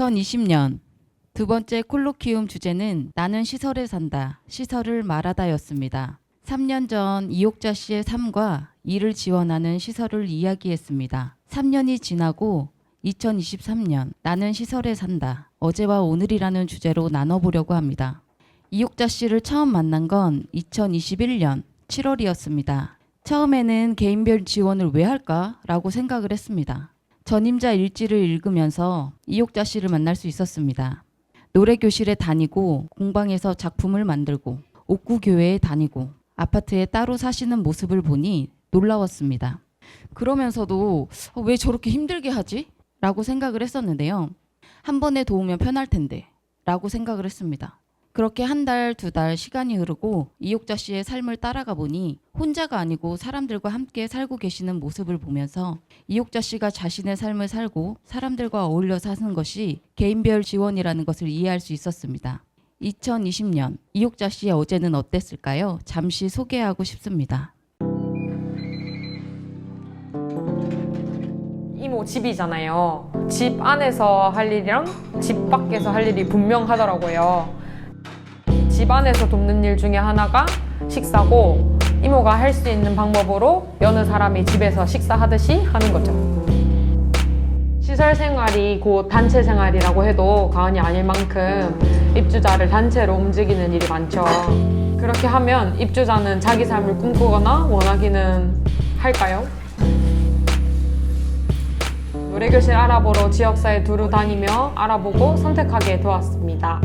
2020년 두 번째 콜로키움 주제는 나는 시설에 산다, 시설을 말하다였습니다. 3년 전 이옥자 씨의 삶과 이를 지원하는 시설을 이야기했습니다. 3년이 지나고 2023년 나는 시설에 산다, 어제와 오늘이라는 주제로 나눠보려고 합니다. 이옥자 씨를 처음 만난 건 2021년 7월이었습니다. 처음에는 개인별 지원을 왜 할까라고 생각을 했습니다. 전임자 일지를 읽으면서 이옥자 씨를 만날 수 있었습니다. 노래교실에 다니고 공방에서 작품을 만들고 옥구교회에 다니고 아파트에 따로 사시는 모습을 보니 놀라웠습니다. 그러면서도 왜 저렇게 힘들게 하지? 라고 생각을 했었는데요. 한 번에 도우면 편할 텐데 라고 생각을 했습니다. 그렇게 한 달, 두 달 시간이 흐르고 이옥자 씨의 삶을 따라가 보니 혼자가 아니고 사람들과 함께 살고 계시는 모습을 보면서 이옥자 씨가 자신의 삶을 살고 사람들과 어울려 사는 것이 개인별 지원이라는 것을 이해할 수 있었습니다. 2020년 이옥자 씨의 어제는 어땠을까요? 잠시 소개하고 싶습니다. 이모 집이잖아요. 집 안에서 할 일이랑 집 밖에서 할 일이 분명하더라고요. 집 안에서 돕는 일 중에 하나가 식사고, 이모가 할 수 있는 방법으로 여느 사람이 집에서 식사하듯이 하는 거죠. 시설 생활이 곧 단체 생활이라고 해도 과언이 아닐 만큼 입주자를 단체로 움직이는 일이 많죠. 그렇게 하면 입주자는 자기 삶을 꿈꾸거나 원하기는 할까요? 노래교실 알아보러 지역사회 두루 다니며 알아보고 선택하게 되었습니다.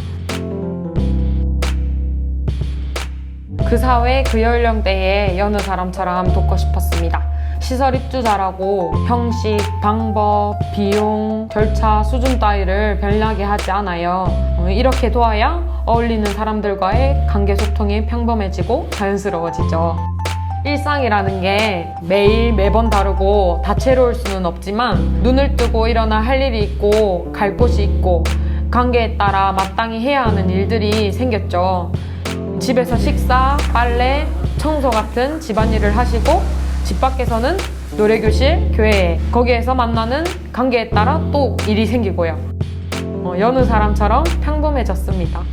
그 사회, 그 연령대에 여느 사람처럼 돕고 싶었습니다. 시설 입주자라고 형식, 방법, 비용, 절차, 수준 따위를 별나게 하지 않아요. 이렇게 도와야 어울리는 사람들과의 관계 소통이 평범해지고 자연스러워지죠. 일상이라는 게 매번 다르고 다채로울 수는 없지만 눈을 뜨고 일어나 할 일이 있고 갈 곳이 있고 관계에 따라 마땅히 해야 하는 일들이 생겼죠. 집에서 식사, 빨래, 청소 같은 집안일을 하시고 집 밖에서는 노래교실, 교회, 거기에서 만나는 관계에 따라 또 일이 생기고요. 여느 사람처럼 평범해졌습니다.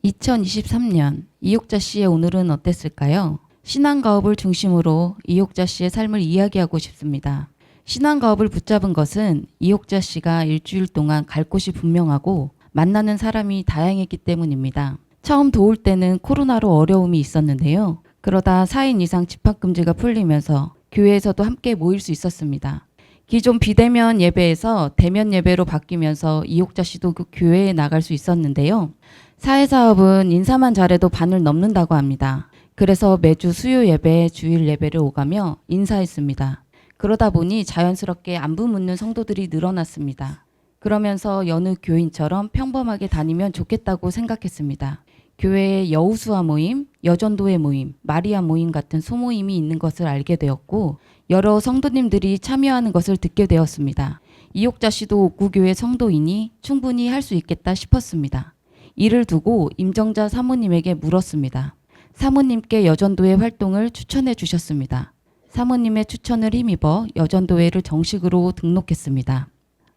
2023년 이옥자 씨의 오늘은 어땠을까요? 신앙가업을 중심으로 이옥자 씨의 삶을 이야기하고 싶습니다. 신앙가업을 붙잡은 것은 이옥자 씨가 일주일 동안 갈 곳이 분명하고 만나는 사람이 다양했기 때문입니다. 처음 도울 때는 코로나로 어려움이 있었는데요. 그러다 4인 이상 집합금지가 풀리면서 교회에서도 함께 모일 수 있었습니다. 기존 비대면 예배에서 대면 예배로 바뀌면서 이옥자 씨도 그 교회에 나갈 수 있었는데요. 사회사업은 인사만 잘해도 반을 넘는다고 합니다. 그래서 매주 수요 예배, 주일 예배를 오가며 인사했습니다. 그러다 보니 자연스럽게 안부 묻는 성도들이 늘어났습니다. 그러면서 여느 교인처럼 평범하게 다니면 좋겠다고 생각했습니다. 교회에 여우수아 모임, 여전도회 모임, 마리아 모임 같은 소모임이 있는 것을 알게 되었고 여러 성도님들이 참여하는 것을 듣게 되었습니다. 이옥자 씨도 옥구교회 성도이니 충분히 할 수 있겠다 싶었습니다. 이를 두고 임정자 사모님에게 물었습니다. 사모님께 여전도회 활동을 추천해 주셨습니다. 사모님의 추천을 힘입어 여전도회를 정식으로 등록했습니다.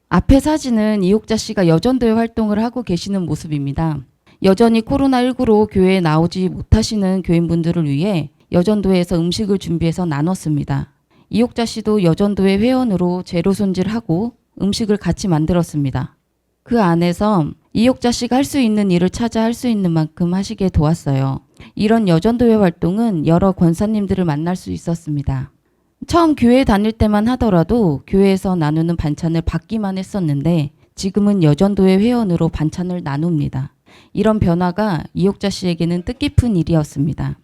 앞의 사진은 이옥자 씨가 여전도회 활동을 하고 계시는 모습입니다. 여전히 코로나19로 교회에 나오지 못하시는 교인분들을 위해 여전도회에서 음식을 준비해서 나눴습니다. 이옥자 씨도 여전도회 회원으로 재료 손질하고 음식을 같이 만들었습니다. 그 안에서 이옥자 씨가 할 수 있는 일을 찾아 할 수 있는 만큼 하시게 도왔어요. 이런 여전도회 활동은 여러 권사님들을 만날 수 있었습니다. 처음 교회 다닐 때만 하더라도 교회에서 나누는 반찬을 받기만 했었는데 지금은 여전도회 회원으로 반찬을 나눕니다. 이런 변화가 이옥자 씨에게는 뜻깊은 일이었습니다.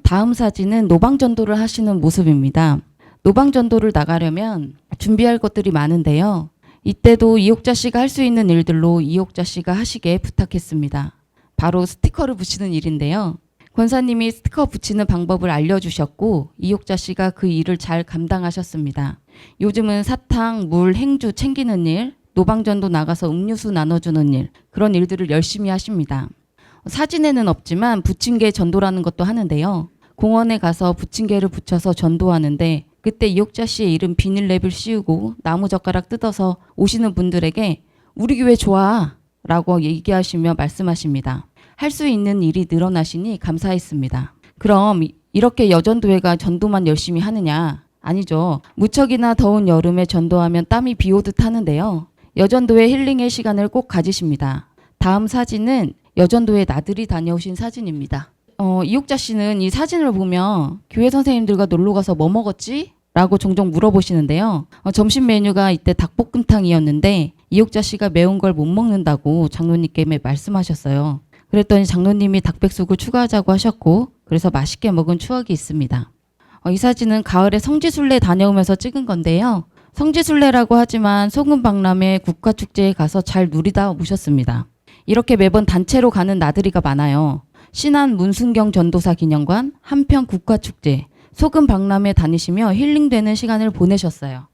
다음 사진은 노방전도를 하시는 모습입니다. 노방전도를 나가려면 준비할 것들이 많은데요. 이때도 이옥자 씨가 할 수 있는 일들로 이옥자 씨가 하시게 부탁했습니다. 바로 스티커를 붙이는 일인데요. 권사님이 스티커 붙이는 방법을 알려주셨고 이옥자 씨가 그 일을 잘 감당하셨습니다. 요즘은 사탕, 물, 행주 챙기는 일, 노방전도 나가서 음료수 나눠주는 일, 그런 일들을 열심히 하십니다. 사진에는 없지만 부침개 전도라는 것도 하는데요. 공원에 가서 부침개를 붙여서 전도하는데 그때 이옥자 씨의 이름 비닐랩을 씌우고 나무젓가락 뜯어서 오시는 분들에게 우리 교회 좋아 라고 얘기하시며 말씀하십니다. 할 수 있는 일이 늘어나시니 감사했습니다. 그럼 이렇게 여전도회가 전도만 열심히 하느냐? 아니죠. 무척이나 더운 여름에 전도하면 땀이 비 오듯 하는데요. 여전도회 힐링의 시간을 꼭 가지십니다. 다음 사진은 여전도회 나들이 다녀오신 사진입니다. 이옥자 씨는 이 사진을 보면 교회 선생님들과 놀러 가서 뭐 먹었지? 라고 종종 물어보시는데요. 점심 메뉴가 이때 닭볶음탕이었는데 이옥자 씨가 매운 걸 못 먹는다고 장로님께 말씀하셨어요. 그랬더니 장로님이 닭백숙을 추가하자고 하셨고 그래서 맛있게 먹은 추억이 있습니다. 이 사진은 가을에 성지순례 다녀오면서 찍은 건데요. 성지순례라고 하지만 소금박람회 국가축제에 가서 잘 누리다 오셨습니다. 이렇게 매번 단체로 가는 나들이가 많아요. 신안 문순경 전도사 기념관, 한평 국가축제, 소금박람회 다니시며 힐링되는 시간을 보내셨어요.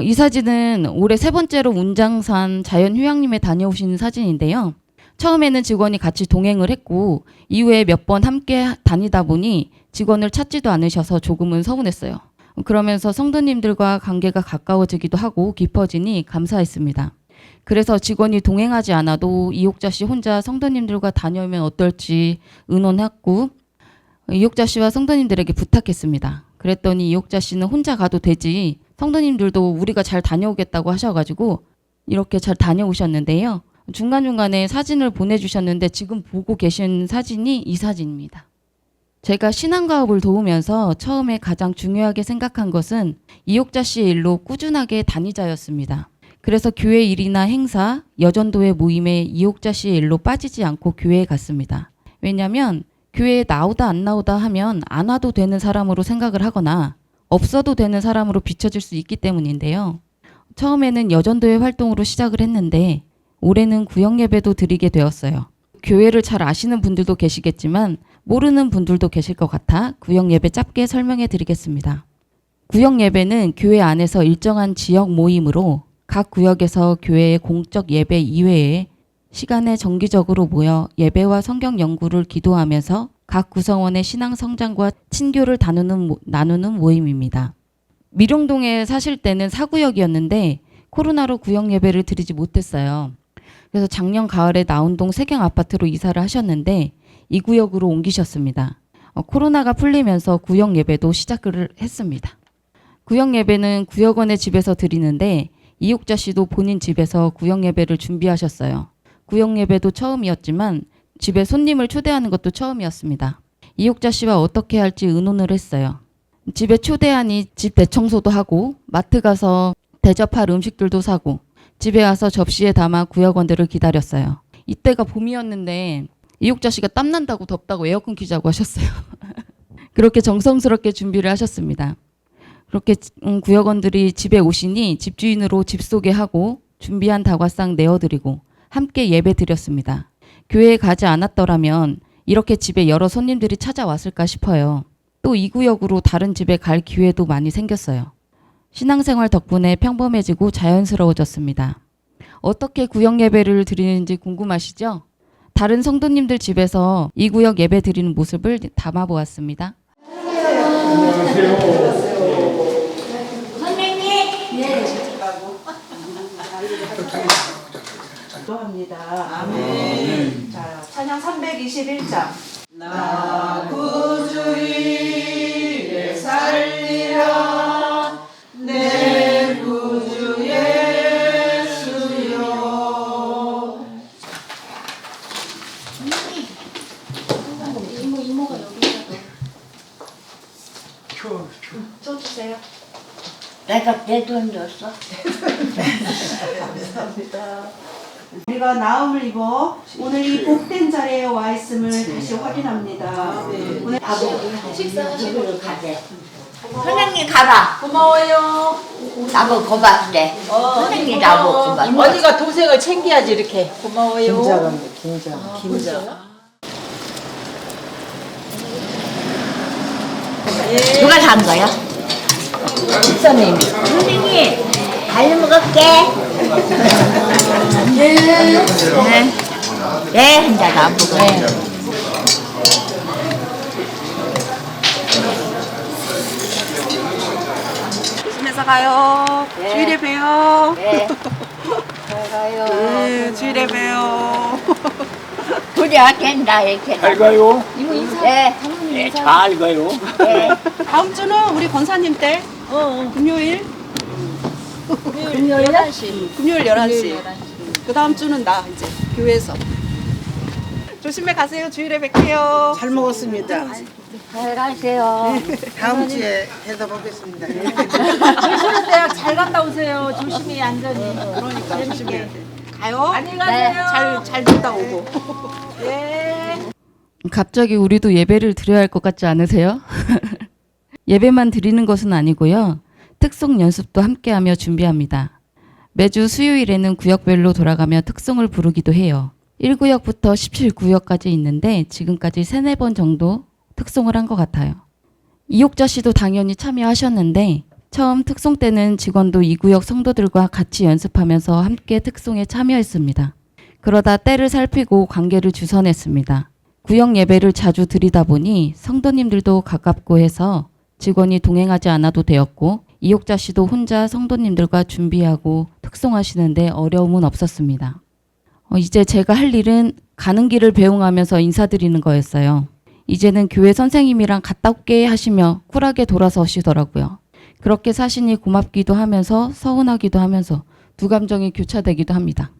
이 사진은 올해 3번째로 운장산 자연휴양림에 다녀오신 사진인데요. 처음에는 직원이 같이 동행을 했고 이후에 몇 번 함께 다니다 보니 직원을 찾지도 않으셔서 조금은 서운했어요. 그러면서 성도님들과 관계가 가까워지기도 하고 깊어지니 감사했습니다. 그래서 직원이 동행하지 않아도 이옥자 씨 혼자 성도님들과 다녀오면 어떨지 의논했고 이옥자 씨와 성도님들에게 부탁했습니다. 그랬더니 이옥자 씨는 혼자 가도 되지 성도님들도 우리가 잘 다녀오겠다고 하셔가지고 이렇게 잘 다녀오셨는데요. 중간중간에 사진을 보내주셨는데 지금 보고 계신 사진이 이 사진입니다. 제가 신앙가업을 도우면서 처음에 가장 중요하게 생각한 것은 이옥자 씨의 일로 꾸준하게 다니자였습니다. 그래서 교회 일이나 행사, 여전도회 모임에 이옥자 씨의 일로 빠지지 않고 교회에 갔습니다. 왜냐하면 교회에 나오다 안 나오다 하면 안 와도 되는 사람으로 생각을 하거나 없어도 되는 사람으로 비춰질 수 있기 때문인데요. 처음에는 여전도회 활동으로 시작을 했는데 올해는 구역예배도 드리게 되었어요. 교회를 잘 아시는 분들도 계시겠지만 모르는 분들도 계실 것 같아 구역예배 짧게 설명해 드리겠습니다. 구역예배는 교회 안에서 일정한 지역 모임으로 각 구역에서 교회의 공적 예배 이외에 시간에 정기적으로 모여 예배와 성경 연구를 기도하면서 각 구성원의 신앙 성장과 친교를 나누는 모임입니다. 미룡동에 사실 때는 사구역이었는데 코로나로 구역 예배를 드리지 못했어요. 그래서 작년 가을에 나운동 세경 아파트로 이사를 하셨는데 이 구역으로 옮기셨습니다. 코로나가 풀리면서 구역 예배도 시작을 했습니다. 구역 예배는 구역원의 집에서 드리는데 이옥자 씨도 본인 집에서 구역 예배를 준비하셨어요. 구역 예배도 처음이었지만 집에 손님을 초대하는 것도 처음이었습니다. 이옥자 씨와 어떻게 할지 의논을 했어요. 집에 초대하니 집 대청소도 하고 마트 가서 대접할 음식들도 사고 집에 와서 접시에 담아 구역원들을 기다렸어요. 이때가 봄이었는데 이옥자 씨가 땀난다고 덥다고 에어컨 켜자고 하셨어요. 그렇게 정성스럽게 준비를 하셨습니다. 그렇게 구역원들이 집에 오시니 집주인으로 집 소개하고 준비한 다과상 내어드리고 함께 예배 드렸습니다. 교회에 가지 않았더라면 이렇게 집에 여러 손님들이 찾아왔을까 싶어요. 또 이 구역으로 다른 집에 갈 기회도 많이 생겼어요. 신앙생활 덕분에 평범해지고 자연스러워졌습니다. 어떻게 구역 예배를 드리는지 궁금하시죠? 다른 성도님들 집에서 이 구역 예배 드리는 모습을 담아보았습니다. 선생님! 네. 기도합니다. 아멘. 자, 찬양 321장. 나 구주를 살리라 내 구주 예수여. 이모가 여기 있어도. 줘 주세요. 내가 내 돈 줬어? 감사합니다. 우리가 나음을 입어 오늘 이 복된 자리에 와 있음을 다시 확인합니다. 오늘 식사하시고 가재. 선생님 가봐. 고마워요. 나보고 고맙대. 선생님 나보고 고맙대. 어디가 동생을 챙겨야지 이렇게. 고마워요. 김자. 누가 산 거야? 집사님. 선생님 잘 먹을게. 네. 네, 한잔 안 먹어. 이따 가요. 네. 주일에 봬요. 네. 잘 가요. 네, 주일에 봬요. 그래야 된다 이렇게. 잘 가요. 네. 네, 잘 가요. 네. 다음 주는 우리 권사님 때 금요일 금요일 11시. 금요일 11시. 그 다음 주는 나 이제 교회에서. 조심히 가세요. 주일에 뵐게요. 잘 먹었습니다. 잘 가세요. 다음 주에 뵈서 보겠습니다. 조심히 대학 잘 갔다 오세요. 조심히 안전히. 그러니까 조심히 가요. 안녕히 가세요. 잘 듣다 오고. 갑자기 우리도 예배를 드려야 할 것 같지 않으세요? 예배만 드리는 것은 아니고요. 특송 연습도 함께하며 준비합니다. 매주 수요일에는 구역별로 돌아가며 특송을 부르기도 해요. 1구역부터 17구역까지 있는데 지금까지 3-4번 정도 특송을 한 것 같아요. 이옥자 씨도 당연히 참여하셨는데 처음 특송 때는 직원도 2구역 성도들과 같이 연습하면서 함께 특송에 참여했습니다. 그러다 때를 살피고 관계를 주선했습니다. 구역 예배를 자주 드리다 보니 성도님들도 가깝고 해서 직원이 동행하지 않아도 되었고 이옥자 씨도 혼자 성도님들과 준비하고 특송하시는데 어려움은 없었습니다. 이제 제가 할 일은 가는 길을 배웅하면서 인사드리는 거였어요. 이제는 교회 선생님이랑 갔다 올게 하시며 쿨하게 돌아서시더라고요. 그렇게 사시니 고맙기도 하면서 서운하기도 하면서 두 감정이 교차되기도 합니다.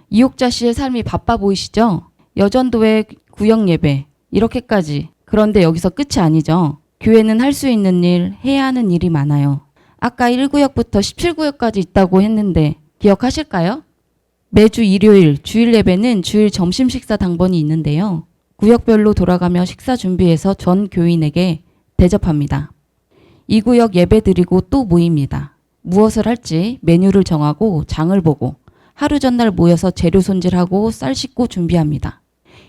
이옥자 씨의 삶이 바빠 보이시죠? 여전도의 구역 예배 이렇게까지. 그런데 여기서 끝이 아니죠. 교회는 할 수 있는 일, 해야 하는 일이 많아요. 아까 1구역부터 17구역까지 있다고 했는데 기억하실까요? 매주 일요일 주일 예배는 주일 점심 식사 당번이 있는데요. 구역별로 돌아가며 식사 준비해서 전 교인에게 대접합니다. 2구역 예배 드리고 또 모입니다. 무엇을 할지 메뉴를 정하고 장을 보고 하루 전날 모여서 재료 손질하고 쌀 씻고 준비합니다.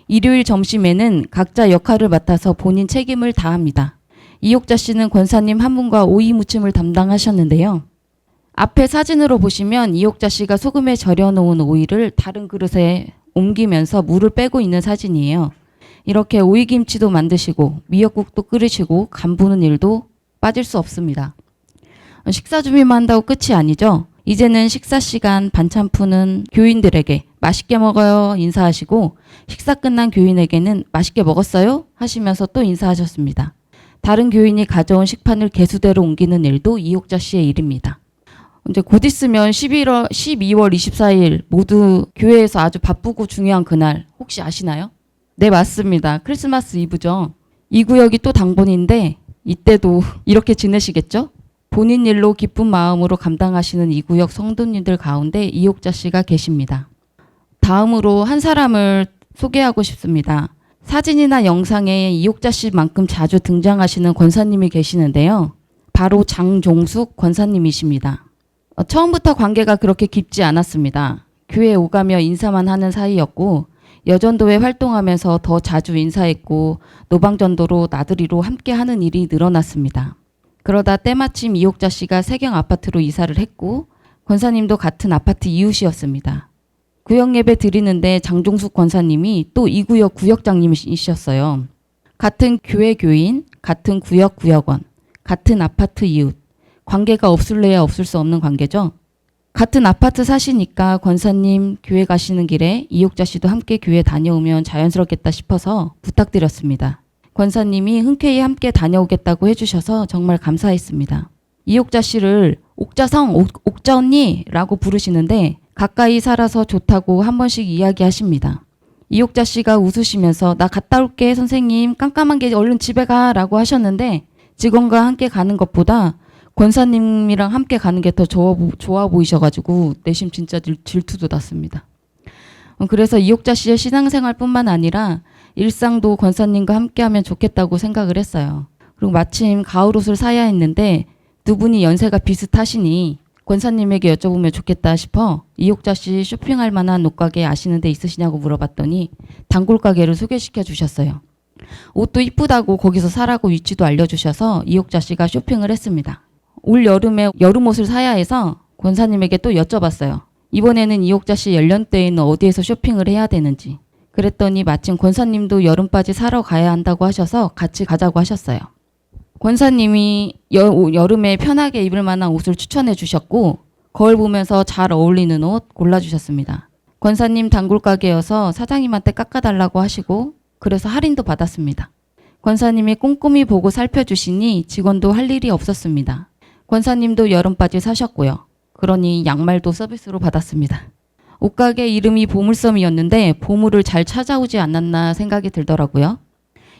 일요일 점심에는 각자 역할을 맡아서 본인 책임을 다합니다. 이옥자 씨는 권사님 한 분과 오이 무침을 담당하셨는데요. 앞에 사진으로 보시면 이옥자 씨가 소금에 절여놓은 오이를 다른 그릇에 옮기면서 물을 빼고 있는 사진이에요. 이렇게 오이김치도 만드시고 미역국도 끓이시고 간 부는 일도 빠질 수 없습니다. 식사 준비만 한다고 끝이 아니죠. 이제는 식사 시간 반찬 푸는 교인들에게 맛있게 먹어요 인사하시고 식사 끝난 교인에게는 맛있게 먹었어요 하시면서 또 인사하셨습니다. 다른 교인이 가져온 식판을 개수대로 옮기는 일도 이옥자 씨의 일입니다. 이제 곧 있으면 12월 24일 모두 교회에서 아주 바쁘고 중요한 그날 혹시 아시나요? 네, 맞습니다. 크리스마스 이브죠. 이 구역이 또 당번인데 이때도 이렇게 지내시겠죠? 본인 일로 기쁜 마음으로 감당하시는 이 구역 성도님들 가운데 이옥자 씨가 계십니다. 다음으로 한 사람을 소개하고 싶습니다. 사진이나 영상에 이옥자 씨만큼 자주 등장하시는 권사님이 계시는데요. 바로 장종숙 권사님이십니다. 처음부터 관계가 그렇게 깊지 않았습니다. 교회에 오가며 인사만 하는 사이였고 여전도에 활동하면서 더 자주 인사했고 노방전도로 나들이로 함께하는 일이 늘어났습니다. 그러다 때마침 이옥자 씨가 세경 아파트로 이사를 했고 권사님도 같은 아파트 이웃이었습니다. 구역 예배 드리는데 장종숙 권사님이 또 이 구역 구역장님이셨어요. 같은 교회 교인, 같은 구역 구역원, 같은 아파트 이웃. 관계가 없을래야 없을 수 없는 관계죠. 같은 아파트 사시니까 권사님 교회 가시는 길에 이옥자 씨도 함께 교회 다녀오면 자연스럽겠다 싶어서 부탁드렸습니다. 권사님이 흔쾌히 함께 다녀오겠다고 해주셔서 정말 감사했습니다. 이옥자 씨를 옥자성, 옥자 언니라고 부르시는데 가까이 살아서 좋다고 한 번씩 이야기하십니다. 이옥자 씨가 웃으시면서 나 갔다 올게 선생님 깜깜한 게 얼른 집에 가라고 하셨는데 직원과 함께 가는 것보다 권사님이랑 함께 가는 게 더 좋아 보이셔가지고 내심 진짜 질투도 났습니다. 그래서 이옥자 씨의 신앙생활뿐만 아니라 일상도 권사님과 함께하면 좋겠다고 생각을 했어요. 그리고 마침 가을 옷을 사야 했는데 두 분이 연세가 비슷하시니 권사님에게 여쭤보면 좋겠다 싶어 이옥자 씨 쇼핑할 만한 옷가게 아시는 데 있으시냐고 물어봤더니 단골 가게를 소개시켜 주셨어요. 옷도 이쁘다고 거기서 사라고 위치도 알려주셔서 이옥자 씨가 쇼핑을 했습니다. 올 여름에 여름 옷을 사야 해서 권사님에게 또 여쭤봤어요. 이번에는 이옥자 씨 연령대에는 어디에서 쇼핑을 해야 되는지. 그랬더니 마침 권사님도 여름바지 사러 가야 한다고 하셔서 같이 가자고 하셨어요. 권사님이 여름에 편하게 입을 만한 옷을 추천해 주셨고 거울 보면서 잘 어울리는 옷 골라주셨습니다. 권사님 단골 가게여서 사장님한테 깎아달라고 하시고 그래서 할인도 받았습니다. 권사님이 꼼꼼히 보고 살펴주시니 직원도 할 일이 없었습니다. 권사님도 여름바지 사셨고요. 그러니 양말도 서비스로 받았습니다. 옷가게 이름이 보물섬이었는데 보물을 잘 찾아오지 않았나 생각이 들더라고요.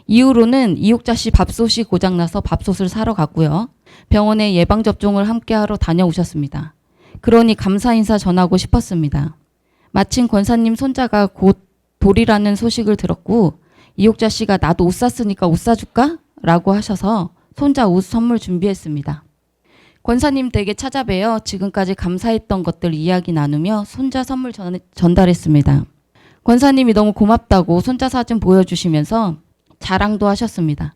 이후로는 이옥자 씨 밥솥이 고장나서 밥솥을 사러 갔고요. 병원에 예방접종을 함께하러 다녀오셨습니다. 그러니 감사 인사 전하고 싶었습니다. 마침 권사님 손자가 곧 돌이라는 소식을 들었고 이옥자 씨가 나도 옷 샀으니까 옷 사줄까? 라고 하셔서 손자 옷 선물 준비했습니다. 권사님 댁에 찾아뵈어 지금까지 감사했던 것들 이야기 나누며 손자 선물 전달했습니다. 권사님이 너무 고맙다고 손자 사진 보여주시면서 자랑도 하셨습니다.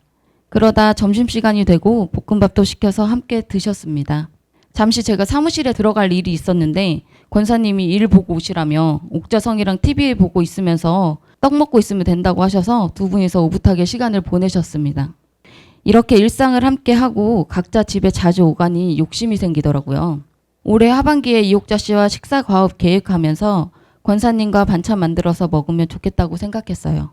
그러다 점심시간이 되고 볶음밥도 시켜서 함께 드셨습니다. 잠시 제가 사무실에 들어갈 일이 있었는데 권사님이 일 보고 오시라며 옥자성이랑 TV 보고 있으면서 떡 먹고 있으면 된다고 하셔서 두 분이서 오붓하게 시간을 보내셨습니다. 이렇게 일상을 함께 하고 각자 집에 자주 오가니 욕심이 생기더라고요. 올해 하반기에 이옥자 씨와 식사 과업 계획하면서 권사님과 반찬 만들어서 먹으면 좋겠다고 생각했어요.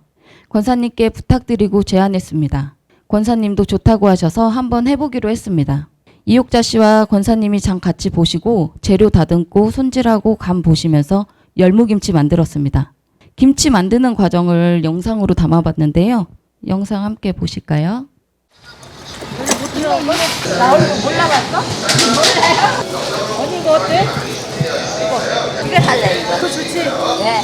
권사님께 부탁드리고 제안했습니다. 권사님도 좋다고 하셔서 한번 해보기로 했습니다. 이옥자 씨와 권사님이 장 같이 보시고 재료 다듬고 손질하고 간 보시면서 열무김치 만들었습니다. 김치 만드는 과정을 영상으로 담아봤는데요. 영상 함께 보실까요? 언니 이거 어때? 이거 살래 이거. 그거 좋지? 네.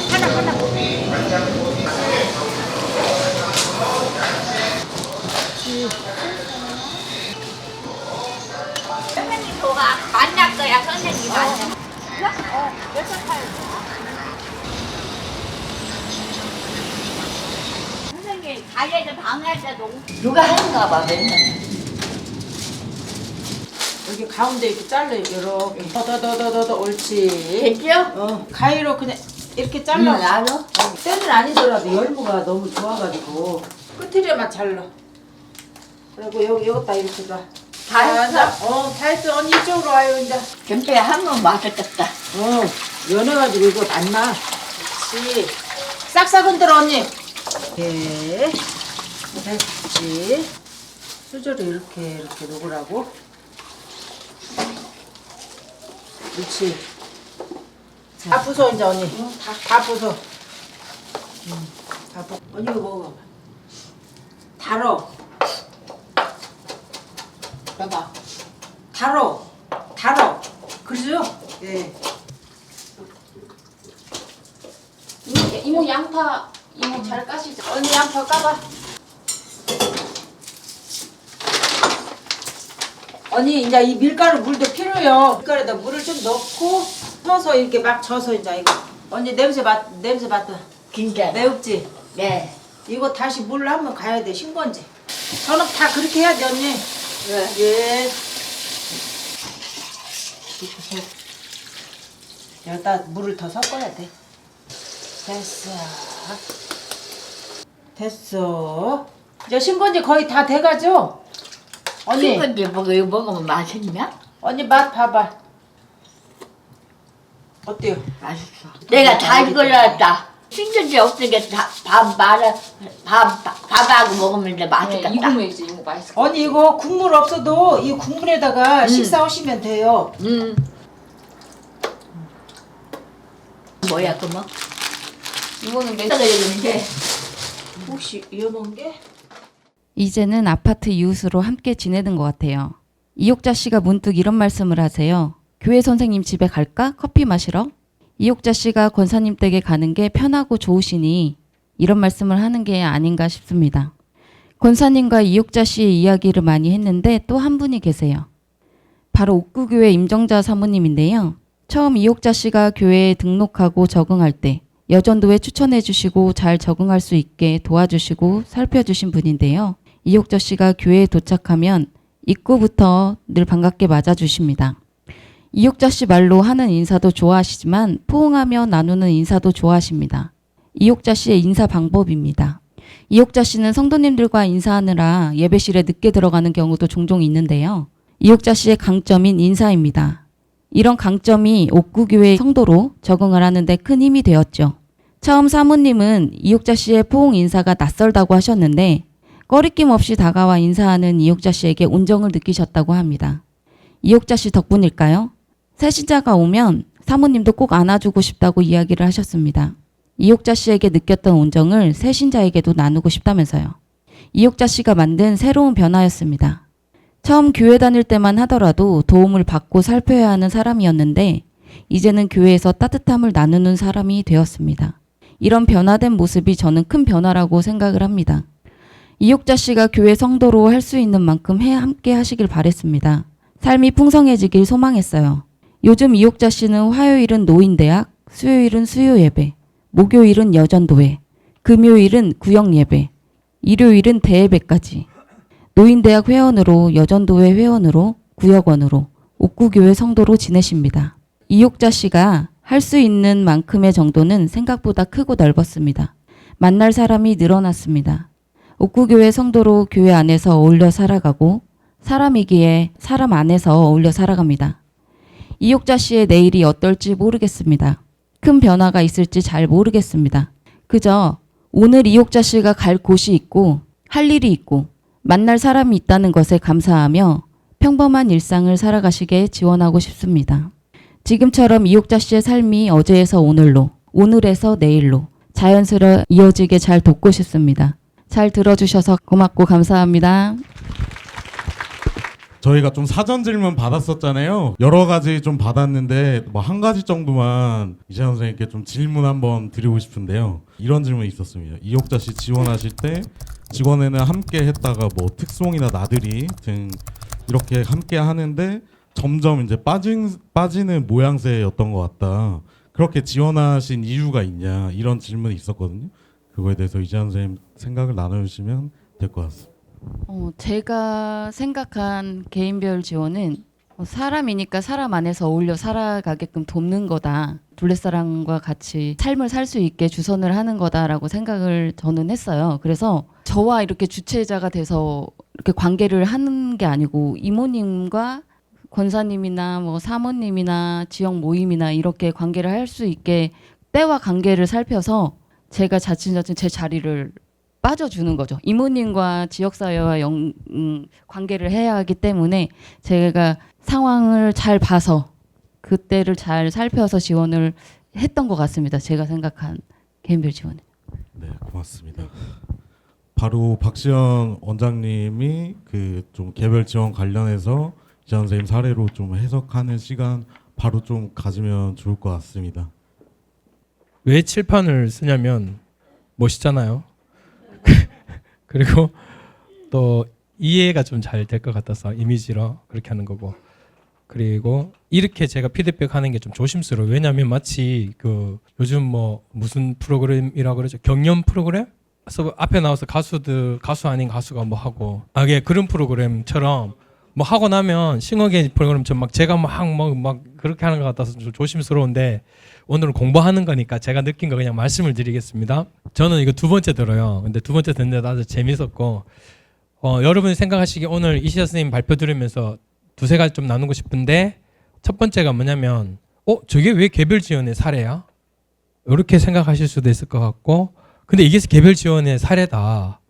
선생님 뭐가 만날 거야 선생님 만나. 선생님 가게에서 방해할 때도 누가 하는가 봐 맨날. 여기 가운데 이렇게 잘라 이렇게 더더더더더 옳지. 됐죠? 가위로 그냥 이렇게 응, 잘라. 알아? 때는 아니더라도 열무가 너무 좋아가지고 끝이에만 잘라. 그리고 여기다 이렇게 봐. 다 했어? 다 했어. 언니 이쪽으로 와요 이제. 김치에 한번 맛있겠다. 연해가지고 이거 맛나. 그렇지. 싹싹 흔들어 언니. 네. 됐지. 수저를 이렇게 놓으라고. 그렇지. 다 부숴 이제 언니. 다 부숴. 다 부숴. 언니 이거 먹어봐. 달어. 봐봐. 달어. 그러죠? 네. 이모 양파 이모 잘 까시죠? 언니 양파 까봐. 언니 이제 이 밀가루 물도 필요해요. 밀가루에다 물을 좀 넣고 넣어서 이렇게 막 져서 이제 이거. 언니 냄새 맡아. 진짜. 매웁지? 네. 이거 다시 물 한번 가야 돼. 신건지. 저는 다 그렇게 해야지 언니. 네. 예. 여기다 물을 더 섞어야 돼. 됐어. 이제 신건지 거의 다 돼가죠? 언니. 신건지 뭐 이거 먹으면 맛있냐? 언니 맛 봐봐. 어때요? 맛있어. 내가 다 익을렸다. 신건지 없으니까 밥하고 먹으면 이제 맛있겠다. 익으면 이제 이모 맛있을 것 언니 이거 국물 없어도 이 국물에다가 식사하시면 돼요. 뭐야 그뭐? 이모는 매 이게 혹시 이어놓은 게? 이제는 아파트 이웃으로 함께 지내는 것 같아요. 이옥자 씨가 문득 이런 말씀을 하세요. 교회 선생님 집에 갈까? 커피 마시러? 이옥자 씨가 권사님 댁에 가는 게 편하고 좋으시니 이런 말씀을 하는 게 아닌가 싶습니다. 권사님과 이옥자 씨의 이야기를 많이 했는데 또 한 분이 계세요. 바로 옥구교회 임정자 사모님인데요. 처음 이옥자 씨가 교회에 등록하고 적응할 때 여전도에 추천해 주시고 잘 적응할 수 있게 도와주시고 살펴주신 분인데요. 이옥자 씨가 교회에 도착하면 입구부터 늘 반갑게 맞아주십니다. 이옥자 씨 말로 하는 인사도 좋아하시지만 포옹하며 나누는 인사도 좋아하십니다. 이옥자 씨의 인사 방법입니다. 이옥자 씨는 성도님들과 인사하느라 예배실에 늦게 들어가는 경우도 종종 있는데요. 이옥자 씨의 강점인 인사입니다. 이런 강점이 옥구교회 성도로 적응을 하는데 큰 힘이 되었죠. 처음 사모님은 이옥자 씨의 포옹 인사가 낯설다고 하셨는데 꺼리낌 없이 다가와 인사하는 이옥자 씨에게 온정을 느끼셨다고 합니다. 이옥자 씨 덕분일까요? 새신자가 오면 사모님도 꼭 안아주고 싶다고 이야기를 하셨습니다. 이옥자 씨에게 느꼈던 온정을 새신자에게도 나누고 싶다면서요. 이옥자 씨가 만든 새로운 변화였습니다. 처음 교회 다닐 때만 하더라도 도움을 받고 살펴야 하는 사람이었는데 이제는 교회에서 따뜻함을 나누는 사람이 되었습니다. 이런 변화된 모습이 저는 큰 변화라고 생각을 합니다. 이옥자 씨가 교회 성도로 할 수 있는 만큼 함께 하시길 바랬습니다. 삶이 풍성해지길 소망했어요. 요즘 이옥자 씨는 화요일은 노인대학, 수요일은 수요예배, 목요일은 여전도회, 금요일은 구역예배, 일요일은 대예배까지 노인대학 회원으로 여전도회 회원으로 구역원으로 옥구교회 성도로 지내십니다. 이옥자 씨가 할 수 있는 만큼의 정도는 생각보다 크고 넓었습니다. 만날 사람이 늘어났습니다. 옥구교회 성도로 교회 안에서 어울려 살아가고 사람이기에 사람 안에서 어울려 살아갑니다. 이옥자 씨의 내일이 어떨지 모르겠습니다. 큰 변화가 있을지 잘 모르겠습니다. 그저 오늘 이옥자 씨가 갈 곳이 있고 할 일이 있고 만날 사람이 있다는 것에 감사하며 평범한 일상을 살아가시게 지원하고 싶습니다. 지금처럼 이옥자 씨의 삶이 어제에서 오늘로, 오늘에서 내일로 자연스레 이어지게 잘 돕고 싶습니다. 잘 들어주셔서 고맙고 감사합니다. 저희가 좀 사전 질문 받았었잖아요. 여러 가지 좀 받았는데 뭐 한 가지 정도만 이재현 선생님께 좀 질문 한번 드리고 싶은데요. 이런 질문이 있었습니다. 이옥자 씨 지원하실 때 직원회는 함께 했다가 뭐 특송이나 나들이 등 이렇게 함께 하는데 점점 이제 빠지는 모양새였던 것 같다. 그렇게 지원하신 이유가 있냐 이런 질문이 있었거든요. 그거에 대해서 이재현 선생님 생각을 나눠주시면 될 것 같습니다. 제가 생각한 개인별 지원은 사람이니까 사람 안에서 어울려 살아가게끔 돕는 거다. 둘레사람과 같이 삶을 살 수 있게 주선을 하는 거다라고 생각을 저는 했어요. 그래서 저와 이렇게 주체자가 돼서 이렇게 관계를 하는 게 아니고 이모님과 권사님이나 뭐 사모님이나 지역 모임이나 이렇게 관계를 할 수 있게 때와 관계를 살펴서 제가 자칫자칫 제 자리를 빠져주는 거죠. 이모님과 지역사회와 관계를 해야 하기 때문에 제가 상황을 잘 봐서 그때를 잘 살펴서 지원을 했던 것 같습니다. 제가 생각한 개인별 지원은. 네, 고맙습니다. 바로 박시연 원장님이 그 좀 개별 지원 관련해서 이재현 선생님 사례로 좀 해석하는 시간 바로 좀 가지면 좋을 것 같습니다. 왜 칠판을 쓰냐면 멋있잖아요. 그리고 또 이해가 좀 잘 될 것 같아서 이미지로 그렇게 하는 거고. 그리고 이렇게 제가 피드백하는 게 좀 조심스러워요. 왜냐하면 마치 그 요즘 뭐 무슨 프로그램이라고 그러죠? 경연 프로그램? 그래서 앞에 나와서 가수들 가수 아닌 가수가 뭐 하고 예, 그런 프로그램처럼 뭐 하고 나면 싱어게인 프로그램처럼 막 제가 막 그렇게 하는 것 같아서 좀 조심스러운데 오늘은 공부하는 거니까 제가 느낀 거 그냥 말씀을 드리겠습니다. 저는 이거 두 번째 들어요. 근데 두 번째 듣는데 아주 재밌었고 여러분이 생각하시기에 오늘 이시아 선생님 발표 들으면서 두세 가지 좀 나누고 싶은데 첫 번째가 뭐냐면 저게 왜 개별 지원의 사례야? 이렇게 생각하실 수도 있을 것 같고 근데 이게 개별 지원의 사례다.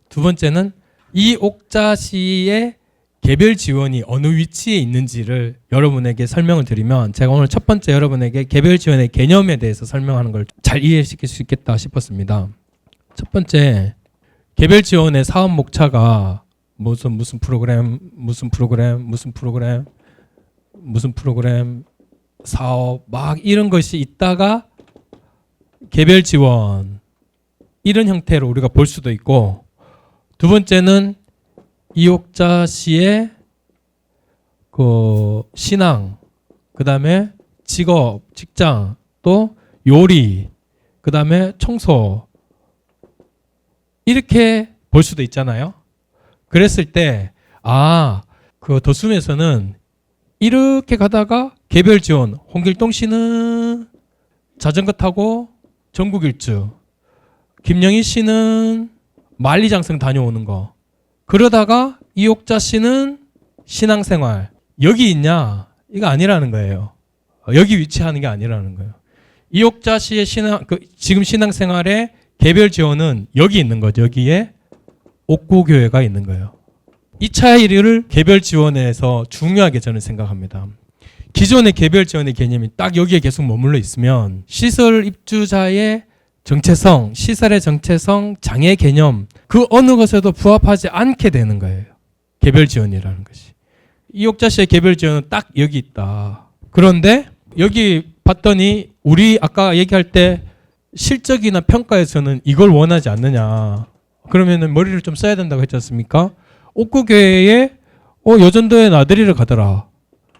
두 번째는 이 옥자 씨의 개별 지원이 어느 위치에 있는지를 여러분에게 설명을 드리면 제가 오늘 첫 번째 여러분에게 개별 지원의 개념에 대해서 설명하는 걸 잘 이해시킬 수 있겠다 싶었습니다. 첫 번째, 개별 지원의 사업 목차가 무슨 프로그램 사업 막 이런 것이 있다가 개별 지원 이런 형태로 우리가 볼 수도 있고 두 번째는 이옥자 씨의 그 신앙, 그 다음에 직업, 직장, 또 요리, 그 다음에 청소 이렇게 볼 수도 있잖아요. 그랬을 때 그 도순에서는 이렇게 가다가 개별 지원, 홍길동 씨는 자전거 타고 전국 일주, 김영희 씨는 만리장성 다녀오는 거. 그러다가 이옥자 씨는 신앙생활 여기 있냐? 이거 아니라는 거예요. 여기 위치하는 게 아니라는 거예요. 이옥자 씨의 지금 신앙생활의 개별 지원은 여기 있는 거죠. 여기에 옥구교회가 있는 거예요. 이 차이를 개별 지원에서 중요하게 저는 생각합니다. 기존의 개별 지원의 개념이 딱 여기에 계속 머물러 있으면 시설 입주자의 정체성, 시설의 정체성, 장애 개념 그 어느 것에도 부합하지 않게 되는 거예요. 개별 지원이라는 것이. 이옥자 씨의 개별 지원은 딱 여기 있다. 그런데 여기 봤더니 우리 아까 얘기할 때 실적이나 평가에서는 이걸 원하지 않느냐. 그러면은 머리를 좀 써야 된다고 했지 않습니까? 옥구교회에 여전도에 나들이를 가더라.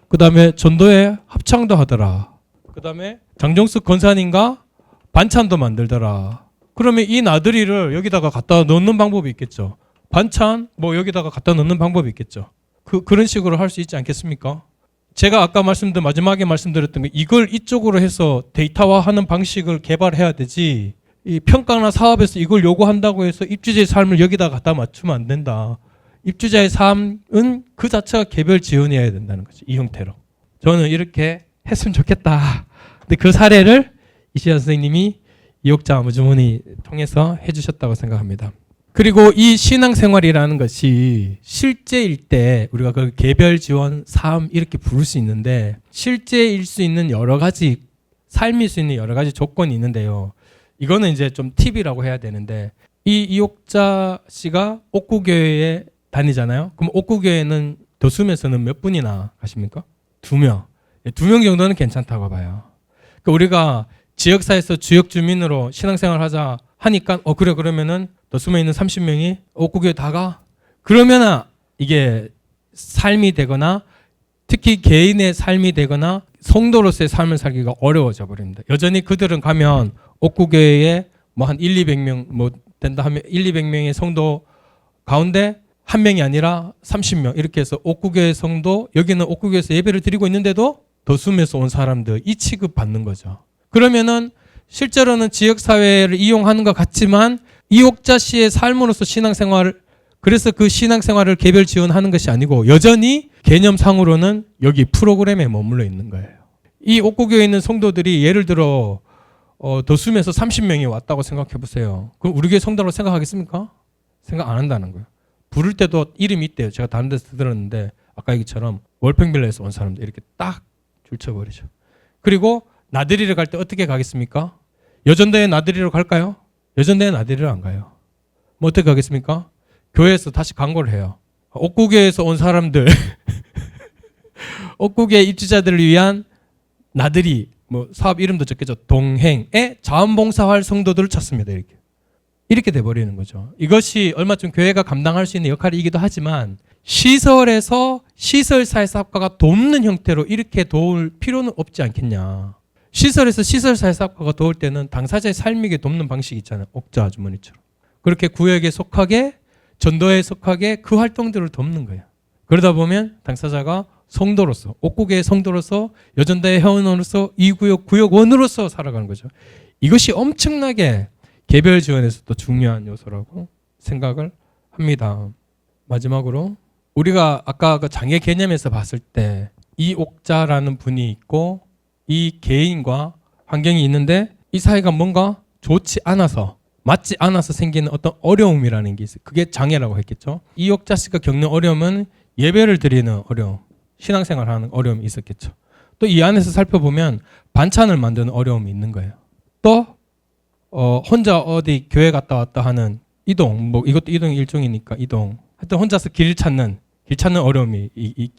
그 다음에 전도에 합창도 하더라. 그 다음에 장정숙 권사님과 반찬도 만들더라. 그러면 이 나들이를 여기다가 갖다 넣는 방법이 있겠죠. 반찬 뭐 여기다가 갖다 넣는 방법이 있겠죠. 그런 식으로 할 수 있지 않겠습니까? 제가 아까 마지막에 말씀드렸던 게 이걸 이쪽으로 해서 데이터화하는 방식을 개발해야 되지 이 평가나 사업에서 이걸 요구한다고 해서 입주자의 삶을 여기다 갖다 맞추면 안 된다. 입주자의 삶은 그 자체가 개별 지원이어야 된다는 거죠. 이 형태로. 저는 이렇게 했으면 좋겠다. 근데 그 사례를 이시연 선생님이 이옥자 아주머니 통해서 해주셨다고 생각합니다. 그리고 이 신앙생활이라는 것이 실제일 때 우리가 그 개별 지원 삶 이렇게 부를 수 있는데 실제일 수 있는 여러 가지 삶일 수 있는 여러 가지 조건이 있는데요. 이거는 이제 좀 팁이라고 해야 되는데 이 이옥자 씨가 옥구교회에 다니잖아요. 그럼 옥구교회는 도숨에서는 몇 분이나 가십니까? 2명. 2명 정도는 괜찮다고 봐요. 그러니까 우리가 지역사회에서 지역 주민으로 신앙생활 하자 하니까 그래 그러면은 도숨에 있는 30명이 옥구교회 다 가? 그러면 이게 삶이 되거나 특히 개인의 삶이 되거나 성도로서의 삶을 살기가 어려워져 버립니다. 여전히 그들은 가면 옥구교회에 뭐 한 200명 뭐 된다 하면 200명의 성도 가운데 한 명이 아니라 30명 이렇게 해서 옥구교회 성도 여기는 옥구교회에서 예배를 드리고 있는데도 도숨에서 온 사람들 이 취급 받는 거죠. 그러면은 실제로는 지역사회를 이용하는 것 같지만 이옥자 씨의 삶으로서 신앙생활을 그래서 그 신앙생활을 개별 지원하는 것이 아니고 여전히 개념상으로는 여기 프로그램에 머물러 있는 거예요. 이 옥구교회에 있는 성도들이 예를 들어 도숨에서 30명이 왔다고 생각해 보세요. 그럼 우리 교회 성도라고 생각하겠습니까? 생각 안 한다는 거예요. 부를 때도 이름이 있대요. 제가 다른 데서 들었는데 아까 얘기처럼 월평빌라에서 온 사람들 이렇게 딱 줄쳐버리죠. 그리고 나들이를 갈 때 어떻게 가겠습니까? 여전도에 나들이로 갈까요? 여전도에 나들이를 안 가요. 뭐 어떻게 가겠습니까? 교회에서 다시 광고를 해요. 옥구교회에서 온 사람들 옥구교회 입주자들을 위한 나들이 뭐 사업 이름도 적겠죠. 동행에 자원봉사할 성도들을 찾습니다. 이렇게 돼버리는 거죠. 이것이 얼마쯤 교회가 감당할 수 있는 역할이기도 하지만 시설에서 시설사회사업가가 돕는 형태로 이렇게 도울 필요는 없지 않겠냐. 시설에서 시설사회사업가가 도울 때는 당사자의 삶에게 돕는 방식이 있잖아요. 옥자 아주머니처럼. 그렇게 구역에 속하게 전도에 속하게 그 활동들을 돕는 거예요. 그러다 보면 당사자가 성도로서 옥구교의 성도로서 여전도의 회원으로서 이 구역 구역원으로서 살아가는 거죠. 이것이 엄청나게 개별 지원에서도 중요한 요소라고 생각을 합니다. 마지막으로 우리가 아까 그 장애 개념에서 봤을 때 이 옥자라는 분이 있고 이 개인과 환경이 있는데 이 사이가 뭔가 좋지 않아서 맞지 않아서 생기는 어떤 어려움이라는 게 있어요. 그게 장애라고 했겠죠. 이 옥자 씨가 겪는 어려움은 예배를 드리는 어려움, 신앙생활하는 어려움이 있었겠죠. 또 이 안에서 살펴보면 반찬을 만드는 어려움이 있는 거예요. 또 혼자 어디 교회 갔다 왔다 하는 이동, 뭐 이것도 이동의 일종이니까 이동. 하여튼 혼자서 길 찾는 어려움이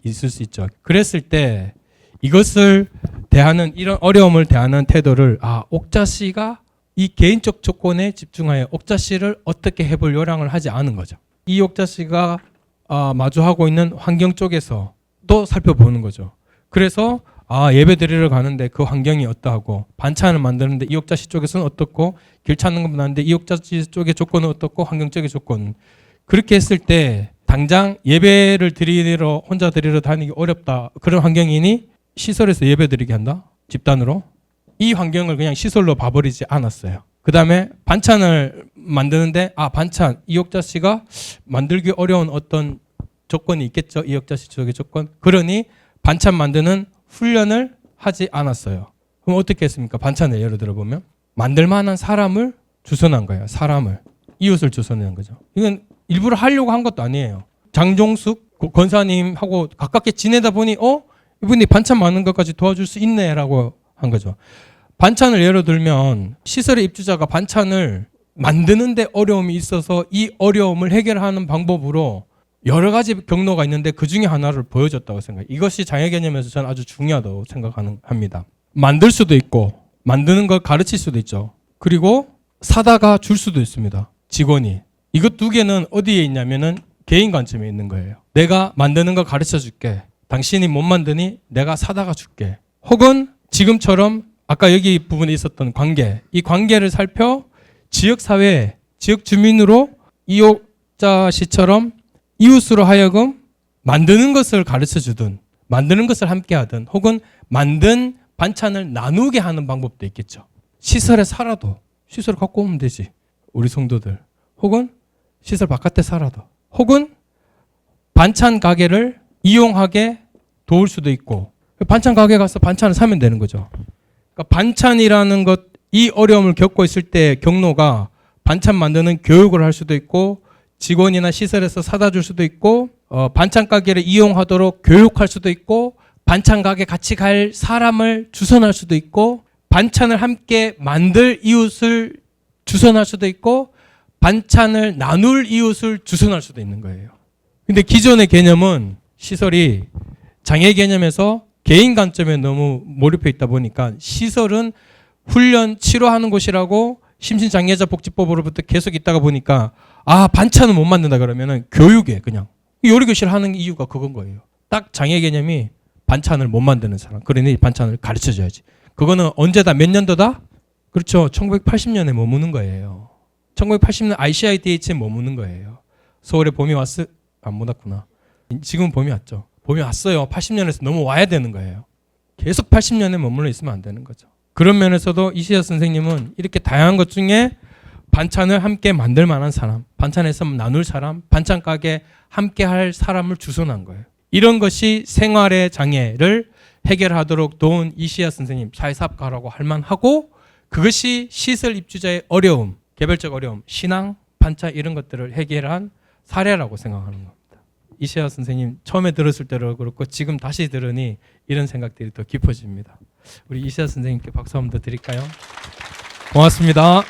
있을 수 있죠. 그랬을 때 이것을 대하는 이런 어려움을 대하는 태도를 옥자 씨가 이 개인적 조건에 집중하여 옥자 씨를 어떻게 해볼 요량을 하지 않은 거죠. 이 옥자 씨가 마주하고 있는 환경 쪽에서 또 살펴보는 거죠. 그래서 예배 드리러 가는데 그 환경이 어떠하고 반찬을 만드는데 이옥자 씨 쪽에서는 어떻고 길 찾는 것만 하는데 이옥자 씨 쪽의 조건은 어떻고 환경 쪽의 조건 그렇게 했을 때 당장 예배를 드리러 혼자 드리러 다니기 어렵다 그런 환경이니 시설에서 예배 드리게 한다 집단으로 이 환경을 그냥 시설로 봐버리지 않았어요. 그 다음에 반찬을 만드는데 반찬 이옥자 씨가 만들기 어려운 어떤 조건이 있겠죠. 이옥자 씨 쪽의 조건. 그러니 반찬 만드는 훈련을 하지 않았어요. 그럼 어떻게 했습니까? 반찬을 예를 들어 보면 만들 만한 사람을 주선한 거예요. 사람을. 이웃을 주선한 거죠. 이건 일부러 하려고 한 것도 아니에요. 장종숙 권사님하고 가깝게 지내다 보니 이분이 반찬 많은 것까지 도와줄 수 있네라고 한 거죠. 반찬을 예를 들면 시설의 입주자가 반찬을 만드는데 어려움이 있어서 이 어려움을 해결하는 방법으로 여러 가지 경로가 있는데 그 중에 하나를 보여줬다고 생각해요. 이것이 장애 개념에서 저는 아주 중요하다고 생각합니다. 만들 수도 있고 만드는 걸 가르칠 수도 있죠. 그리고 사다가 줄 수도 있습니다. 직원이. 이것 두 개는 어디에 있냐면은 개인 관점에 있는 거예요. 내가 만드는 걸 가르쳐 줄게. 당신이 못 만드니 내가 사다가 줄게. 혹은 지금처럼 아까 여기 부분에 있었던 관계, 이 관계를 살펴 지역사회, 지역 주민으로 이옥자 씨처럼 이웃으로 하여금 만드는 것을 가르쳐 주든 만드는 것을 함께 하든 혹은 만든 반찬을 나누게 하는 방법도 있겠죠. 시설에 살아도 시설 갖고 오면 되지. 우리 성도들. 혹은 시설 바깥에 살아도. 혹은 반찬 가게를 이용하게 도울 수도 있고 반찬 가게 가서 반찬을 사면 되는 거죠. 그러니까 반찬이라는 것, 이 어려움을 겪고 있을 때 경로가 반찬 만드는 교육을 할 수도 있고 직원이나 시설에서 사다 줄 수도 있고 반찬 가게를 이용하도록 교육할 수도 있고 반찬 가게 같이 갈 사람을 주선할 수도 있고 반찬을 함께 만들 이웃을 주선할 수도 있고 반찬을 나눌 이웃을 주선할 수도 있는 거예요. 근데 기존의 개념은 시설이 장애 개념에서 개인 관점에 너무 몰입해 있다 보니까 시설은 훈련 치료하는 곳이라고 심신장애자 복지법으로부터 계속 있다가 보니까 반찬은 못 만든다 그러면은 교육에 그냥 요리교실 하는 이유가 그건 거예요. 딱 장애 개념이 반찬을 못 만드는 사람. 그러니 반찬을 가르쳐 줘야지. 그거는 언제다 몇 년도다? 그렇죠. 1980년에 머무는 거예요. 1980년 ICIDH에 머무는 거예요. 서울에 봄이 안 왔구나. 지금 봄이 왔죠. 봄이 왔어요. 80년에서 넘어와야 되는 거예요. 계속 80년에 머물러 있으면 안 되는 거죠. 그런 면에서도 이시아 선생님은 이렇게 다양한 것 중에 반찬을 함께 만들 만한 사람, 반찬에서 나눌 사람, 반찬 가게 함께 할 사람을 주선한 거예요. 이런 것이 생활의 장애를 해결하도록 도운 이시아 선생님, 사회사업가라고 할 만하고 그것이 시설 입주자의 어려움, 개별적 어려움, 신앙, 반찬 이런 것들을 해결한 사례라고 생각하는 겁니다. 이시아 선생님 처음에 들었을 때도 그렇고 지금 다시 들으니 이런 생각들이 더 깊어집니다. 우리 이시아 선생님께 박수 한번 더 드릴까요? 고맙습니다.